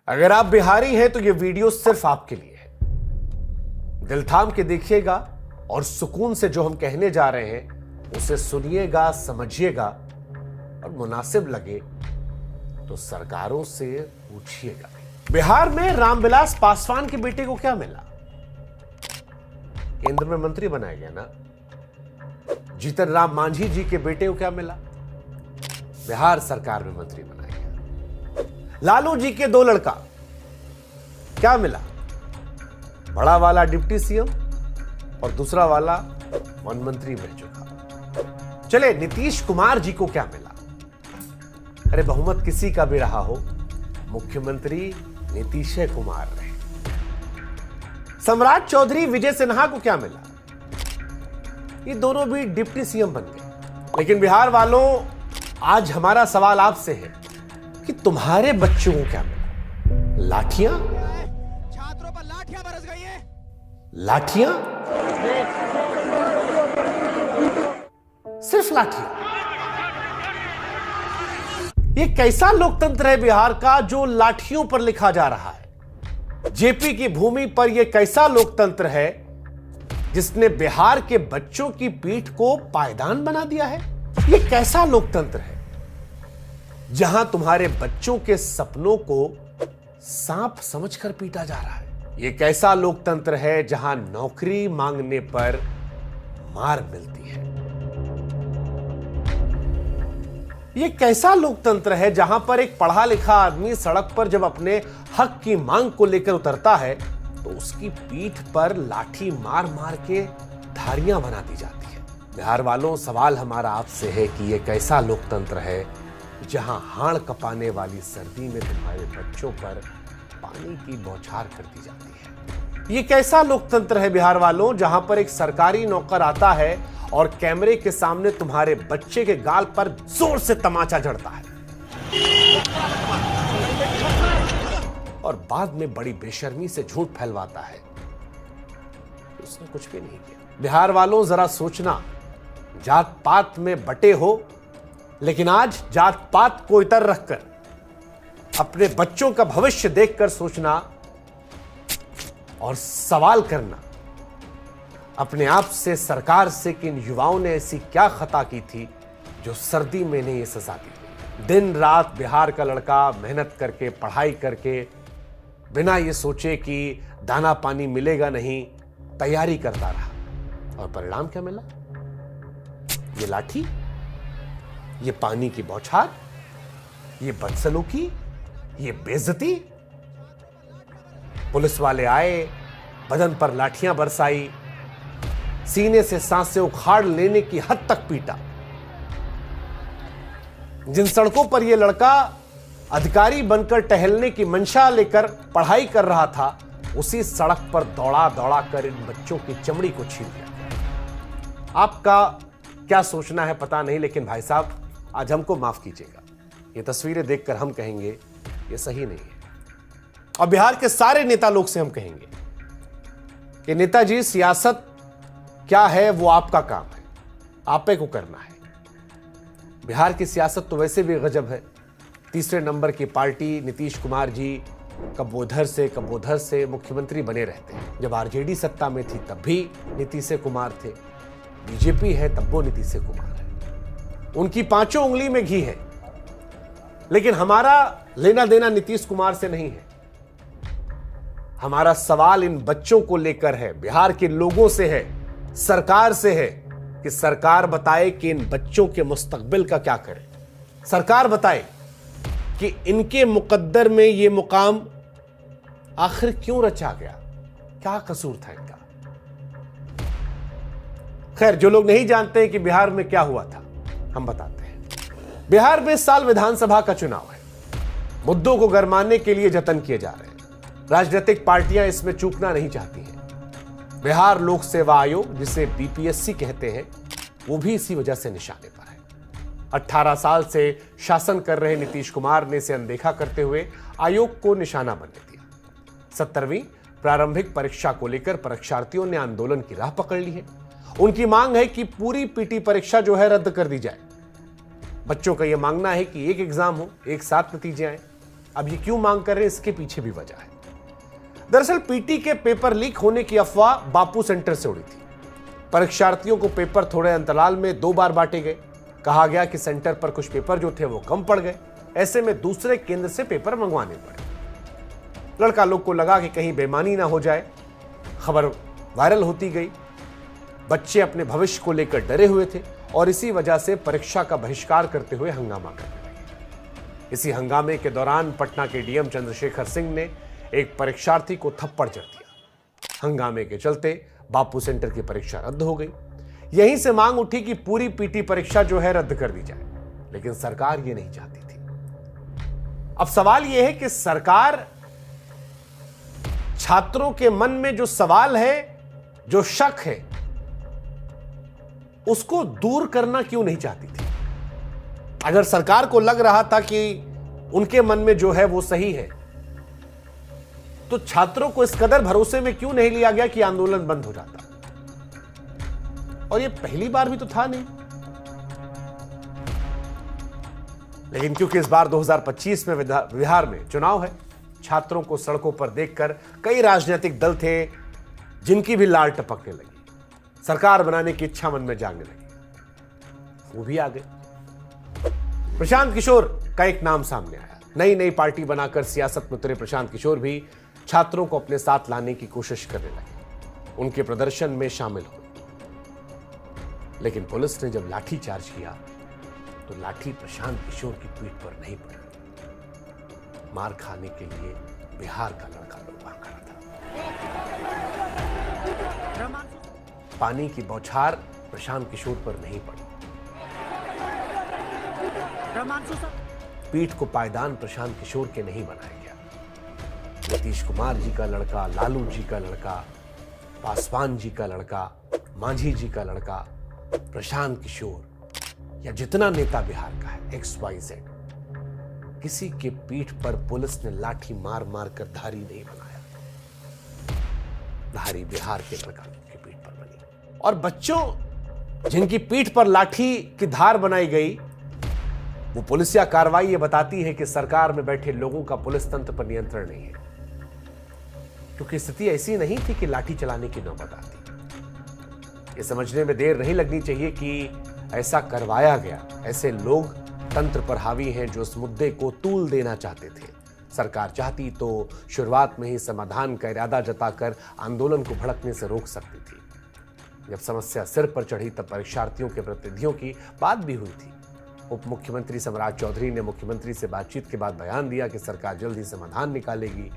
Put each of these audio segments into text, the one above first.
अगर आप बिहारी हैं तो यह वीडियो सिर्फ आपके लिए है। दिल थाम के देखिएगा और सुकून से जो हम कहने जा रहे हैं उसे सुनिएगा, समझिएगा और मुनासिब लगे तो सरकारों से पूछिएगा। बिहार में रामविलास पासवान के बेटे को क्या मिला? केंद्र में मंत्री बनाया गया ना। जीतन राम मांझी जी के बेटे को क्या मिला? बिहार सरकार में मंत्री बनाया गया। लालू जी के 2 लड़का क्या मिला? बड़ा वाला डिप्टी सीएम और दूसरा वाला वन मंत्री बन चुका। चले नीतीश कुमार जी को क्या मिला? अरे बहुमत किसी का भी रहा हो, मुख्यमंत्री नीतीश कुमार रहे। सम्राट चौधरी विजय सिन्हा को क्या मिला? ये दोनों भी डिप्टी सीएम बन गए। लेकिन बिहार वालों, आज हमारा सवाल आपसे है कि तुम्हारे बच्चों को क्या मिला? लाठियां? छात्रों पर लाठियां बरस गई है। लाठियां? सिर्फ लाठियां? ये कैसा लोकतंत्र है बिहार का जो लाठियों पर लिखा जा रहा है? जेपी की भूमि पर यह कैसा लोकतंत्र है जिसने बिहार के बच्चों की पीठ को पायदान बना दिया है? यह कैसा लोकतंत्र है जहां तुम्हारे बच्चों के सपनों को सांप समझकर पीटा जा रहा है? यह कैसा लोकतंत्र है जहां नौकरी मांगने पर मार मिलती है? यह कैसा लोकतंत्र है जहां पर एक पढ़ा लिखा आदमी सड़क पर जब अपने हक की मांग को लेकर उतरता है तो उसकी पीठ पर लाठी मार मार के धारियां बना दी जाती है? बिहार वालों, सवाल हमारा आपसे है कि यह कैसा लोकतंत्र है जहां हाड़ कपाने वाली सर्दी में तुम्हारे बच्चों पर पानी की बौछार कर दी जाती है? यह कैसा लोकतंत्र है बिहार वालों जहां पर एक सरकारी नौकर आता है और कैमरे के सामने तुम्हारे बच्चे के गाल पर जोर से तमाचा जड़ता है और बाद में बड़ी बेशर्मी से झूठ फैलवाता है कि उसने कुछ भी नहीं किया? बिहार वालों, जरा सोचना, जात पात में बटे हो लेकिन आज जात पात को इतर रखकर अपने बच्चों का भविष्य देखकर सोचना और सवाल करना अपने आप से, सरकार से कि इन युवाओं ने ऐसी क्या खता की थी जो सर्दी में इन्हें यह सजा दी। दिन रात बिहार का लड़का मेहनत करके, पढ़ाई करके, बिना ये सोचे कि दाना पानी मिलेगा नहीं, तैयारी करता रहा और परिणाम क्या मिला? ये लाठी, ये पानी की बौछार, ये बदसलूकी, ये बेइज्जती। पुलिस वाले आए, बदन पर लाठियां बरसाई, सीने से सांसें उखाड़ लेने की हद तक पीटा। जिन सड़कों पर यह लड़का अधिकारी बनकर टहलने की मंशा लेकर पढ़ाई कर रहा था, उसी सड़क पर दौड़ा दौड़ा कर इन बच्चों की चमड़ी को छीन लिया। आपका क्या सोचना है पता नहीं, लेकिन भाई साहब आज हमको माफ कीजिएगा, ये तस्वीरें देखकर हम कहेंगे ये सही नहीं है। और बिहार के सारे नेता लोग से हम कहेंगे कि नेताजी, सियासत क्या है वो आपका काम है, आपे को करना है। बिहार की सियासत तो वैसे भी गजब है। तीसरे नंबर की पार्टी नीतीश कुमार जी कब उधर से मुख्यमंत्री बने रहते हैं। जब आरजेडी सत्ता में थी तब भी नीतीश कुमार थे, बीजेपी है तब वो नीतीश कुमार है। उनकी 5 उंगली में घी है। लेकिन हमारा लेना देना नीतीश कुमार से नहीं है। हमारा सवाल इन बच्चों को लेकर है, बिहार के लोगों से है, सरकार से है कि सरकार बताए कि इन बच्चों के मुस्तकबिल का क्या करे। सरकार बताए कि इनके मुकद्दर में यह मुकाम आखिर क्यों रचा गया, क्या कसूर था इनका। खैर, जो लोग नहीं जानते कि बिहार में क्या हुआ था, हम बताते हैं। बिहार में इस साल विधानसभा का चुनाव है। मुद्दों को गरमाने के लिए जतन किए जा रहे हैं। राजनीतिक पार्टियां इसमें चूकना नहीं चाहती हैं। बिहार लोक सेवा आयोग, जिसे बीपीएससी कहते हैं, वो भी इसी वजह से निशाने पर है। 18 साल से शासन कर रहे नीतीश कुमार ने इसे अनदेखा करते हुए आयोग को निशाना बनने दिया। 70वीं प्रारंभिक परीक्षा को लेकर परीक्षार्थियों ने आंदोलन की राह पकड़ ली है। उनकी मांग है कि पूरी पीटी परीक्षा जो है रद्द कर दी जाए। बच्चों का यह मांगना है कि एक एग्जाम हो, एक साथ नतीजे आए। अब ये क्यों मांग कर रहे हैं, इसके पीछे भी वजह है। दरअसल पीटी के पेपर लीक होने की अफवाह बापू सेंटर से उड़ी थी। परीक्षार्थियों को पेपर थोड़े अंतराल में 2 बार बांटे गए। कहा गया कि सेंटर पर कुछ पेपर जो थे वो कम पड़ गए, ऐसे में दूसरे केंद्र से पेपर मंगवाने पड़े। लड़का लोग को लगा कि कहीं बेईमानी ना हो जाए। खबर वायरल होती गई। बच्चे अपने भविष्य को लेकर डरे हुए थे और इसी वजह से परीक्षा का बहिष्कार करते हुए हंगामा करने लगे। इसी हंगामे के दौरान पटना के डीएम चंद्रशेखर सिंह ने एक परीक्षार्थी को थप्पड़ जड़ दिया। हंगामे के चलते बापू सेंटर की परीक्षा रद्द हो गई। यहीं से मांग उठी कि पूरी पीटी परीक्षा जो है रद्द कर दी जाए, लेकिन सरकार ये नहीं चाहती थी। अब सवाल यह है कि सरकार छात्रों के मन में जो सवाल है, जो शक है, उसको दूर करना क्यों नहीं चाहती थी। अगर सरकार को लग रहा था कि उनके मन में जो है वो सही है, तो छात्रों को इस कदर भरोसे में क्यों नहीं लिया गया कि आंदोलन बंद हो जाता। और ये पहली बार भी तो था नहीं। लेकिन क्योंकि इस बार 2025 में बिहार में चुनाव है, छात्रों को सड़कों पर देखकर कई राजनीतिक दल थे जिनकी भी लाल टपकने लगी। सरकार बनाने की इच्छा मन में जागने लगी। वो भी आ गए। प्रशांत किशोर का एक नाम सामने आया। नई पार्टी बनाकर सियासत में उतरे प्रशांत किशोर भी छात्रों को अपने साथ लाने की कोशिश करने लगे, उनके प्रदर्शन में शामिल हुए। लेकिन पुलिस ने जब लाठी चार्ज किया तो लाठी प्रशांत किशोर की पीठ पर नहीं पड़ी। मार खाने के लिए बिहार का लड़का लोग भाग रहा था। पानी की बौछार प्रशांत किशोर पर नहीं पड़ी। पीठ को पायदान प्रशांत किशोर के नहीं बनाया गया। नीतीश कुमार जी का लड़का, लालू जी का लड़का, पासवान जी का लड़का, मांझी जी का लड़का, प्रशांत किशोर या जितना नेता बिहार का है XYZ, किसी के पीठ पर पुलिस ने लाठी मार मार कर धारी नहीं बनाया। धारी बिहार के लड़का की पीठ पर बनी। और बच्चों जिनकी पीठ पर लाठी की धार बनाई गई, वो पुलिसिया कार्रवाई ये बताती है कि सरकार में बैठे लोगों का पुलिस तंत्र पर नियंत्रण नहीं है। क्योंकि स्थिति ऐसी नहीं थी कि लाठी चलाने की नौबत आती। ये समझने में देर नहीं लगनी चाहिए कि ऐसा करवाया गया। ऐसे लोग तंत्र पर हावी हैं जो इस मुद्दे को तूल देना चाहते थे। सरकार चाहती तो शुरुआत में ही समाधान का इरादा जताकर आंदोलन को भड़कने से रोक सकती थी। जब समस्या सिर पर चढ़ी तब परीक्षार्थियों के प्रतिनिधियों की बात भी हुई थी। उप मुख्यमंत्री सम्राट चौधरी ने मुख्यमंत्री से बातचीत के बाद बयान दिया कि सरकार जल्द ही समाधान निकालेगी।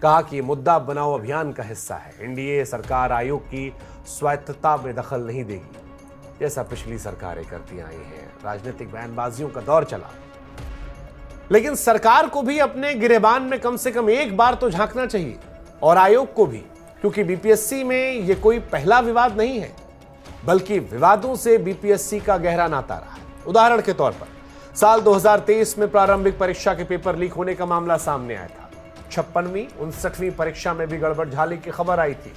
कहा कि मुद्दा बनाओ अभियान का हिस्सा है। एनडीए सरकार आयोग की स्वायत्तता में दखल नहीं देगी, जैसा पिछली सरकारें करती आई हैं। राजनीतिक बयानबाजियों का दौर चला, लेकिन सरकार को भी अपने गिरेबान में कम से कम एक बार तो झांकना चाहिए, और आयोग को भी, क्योंकि बीपीएससी में यह कोई पहला विवाद नहीं है, बल्कि विवादों से बीपीएससी का गहरा नाता रहा है। उदाहरण के तौर पर साल 2023 में प्रारंभिक परीक्षा के पेपर लीक होने का मामला सामने आया था। 56वीं 59वीं परीक्षा में भी गड़बड़झाले की खबर आई थी।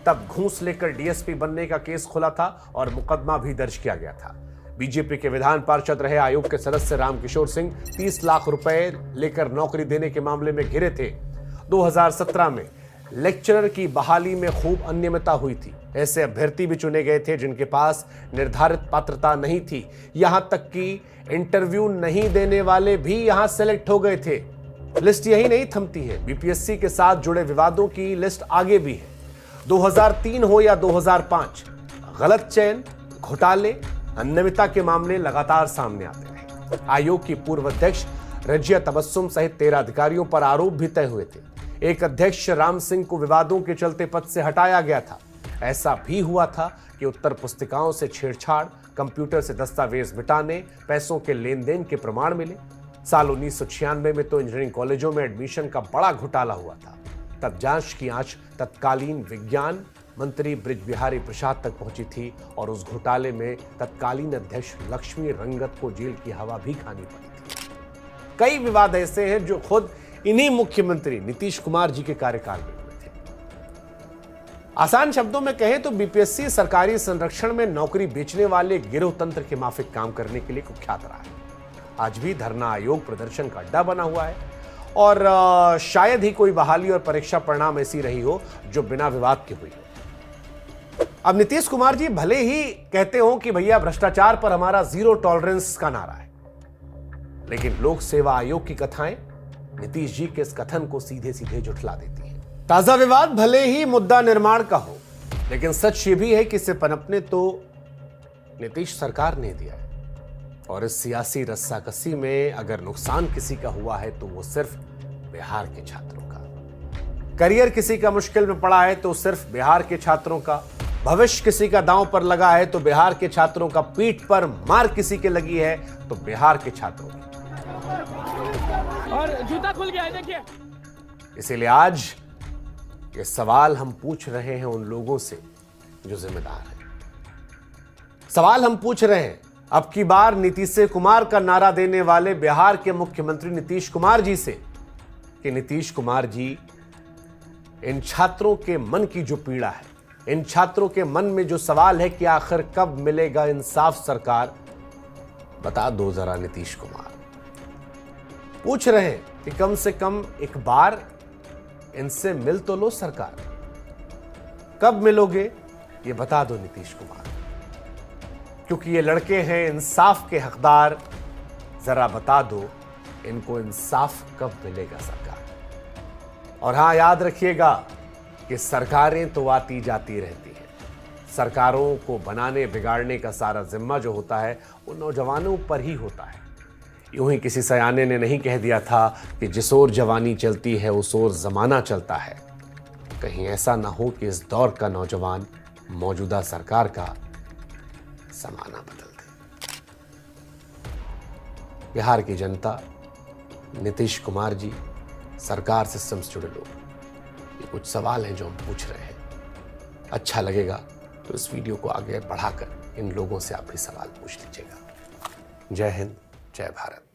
तब घूस लेकर डीएसपी बनने का केस खुला था और मुकदमा भी दर्ज किया गया था। बीजेपी के विधान पार्षद रहे आयोग के सदस्य रामकिशोर सिंह 30 लाख रुपए लेकर नौकरी देने के मामले में घिरे थे। 2017 में लेक्चरर की बहाली में खूब अनियमितता हुई थी। ऐसे अभ्यर्थी भी चुने गए थे जिनके पास निर्धारित पात्रता नहीं थी। यहां तक कि इंटरव्यू नहीं देने वाले भी यहां सेलेक्ट हो गए थे। लिस्ट यही नहीं थमती है, बीपीएससी के साथ जुड़े विवादों की लिस्ट आगे भी है। 2003 हो या 2005, गलत चयन, घोटाले, अनियमितता के मामले लगातार सामने आते रहे। आयोग की पूर्व अध्यक्ष रजिया तबस्सुम सहित 13 अधिकारियों पर आरोप भी तय हुए थे। एक अध्यक्ष राम सिंह को विवादों के चलते पद से हटाया गया था। ऐसा भी हुआ था कि उत्तर पुस्तिकाओं से छेड़छाड़, कंप्यूटर से दस्तावेज मिटाने, पैसों के लेन देन के प्रमाण मिले। साल 1996 में तो इंजीनियरिंग कॉलेजों में एडमिशन का बड़ा घोटाला हुआ था। तब जांच की आंच तत्कालीन विज्ञान मंत्री बृज बिहारी प्रसाद तक पहुंची थी और उस घोटाले में तत्कालीन अध्यक्ष लक्ष्मी रंगत को जेल की हवा भी खानी पड़ी थी। कई विवाद ऐसे हैं जो खुद इन्हीं मुख्यमंत्री नीतीश कुमार जी के कार्यकाल में हुए थे। आसान शब्दों में कहें तो बीपीएससी सरकारी संरक्षण में नौकरी बेचने वाले गिरोह तंत्र के माफिक काम करने के लिए कुख्यात रहा है। आज भी धरना आयोग प्रदर्शन का अड्डा बना हुआ है और शायद ही कोई बहाली और परीक्षा परिणाम ऐसी रही हो जो बिना विवाद के हुई हो। अब नीतीश कुमार जी भले ही कहते हो कि भैया भ्रष्टाचार पर हमारा 0 टॉलरेंस का नारा है, लेकिन लोक सेवा आयोग की कथाएं नीतीश जी के इस कथन को सीधे सीधे झुठला देती हैं। ताजा विवाद भले ही मुद्दा निर्माण का हो, लेकिन सच ये भी है कि इसे पनपने तो नीतीश सरकार ने दिया है। और इस सियासी रस्साकसी में अगर नुकसान किसी का हुआ है तो वो सिर्फ बिहार के छात्रों का। करियर किसी का मुश्किल में पड़ा है तो सिर्फ बिहार के छात्रों का। भविष्य किसी का दांव पर लगा है तो बिहार के छात्रों का। पीठ पर मार किसी के लगी है तो बिहार के छात्रों की। और जूता खुल गया है, देखिए। इसीलिए आज ये सवाल हम पूछ रहे हैं उन लोगों से जो जिम्मेदार हैं। सवाल हम पूछ रहे हैं अब की बार नीतीश कुमार का नारा देने वाले बिहार के मुख्यमंत्री नीतीश कुमार जी से कि नीतीश कुमार जी, इन छात्रों के मन की जो पीड़ा है, इन छात्रों के मन में जो सवाल है कि आखिर कब मिलेगा इंसाफ सरकार, बता दो जरा नीतीश कुमार। पूछ रहे हैं कि कम से कम एक बार इनसे मिल तो लो सरकार। कब मिलोगे ये बता दो नीतीश कुमार, क्योंकि ये लड़के हैं इंसाफ के हकदार। जरा बता दो इनको इंसाफ कब मिलेगा सरकार। और हां, याद रखिएगा कि सरकारें तो आती जाती रहती हैं। सरकारों को बनाने बिगाड़ने का सारा जिम्मा जो होता है वो नौजवानों पर ही होता है। यूं ही किसी सयाने ने नहीं कह दिया था कि जिस ओर जवानी चलती है उस ओर जमाना चलता है। कहीं ऐसा ना हो कि इस दौर का नौजवान मौजूदा सरकार का जमाना बदल दे। बिहार की जनता, नीतीश कुमार जी, सरकार सिस्टम से जुड़े लोग, ये कुछ सवाल हैं जो हम पूछ रहे हैं। अच्छा लगेगा तो इस वीडियो को आगे बढ़ाकर इन लोगों से आप भी सवाल पूछ लीजिएगा। जय हिंद, जय भारत।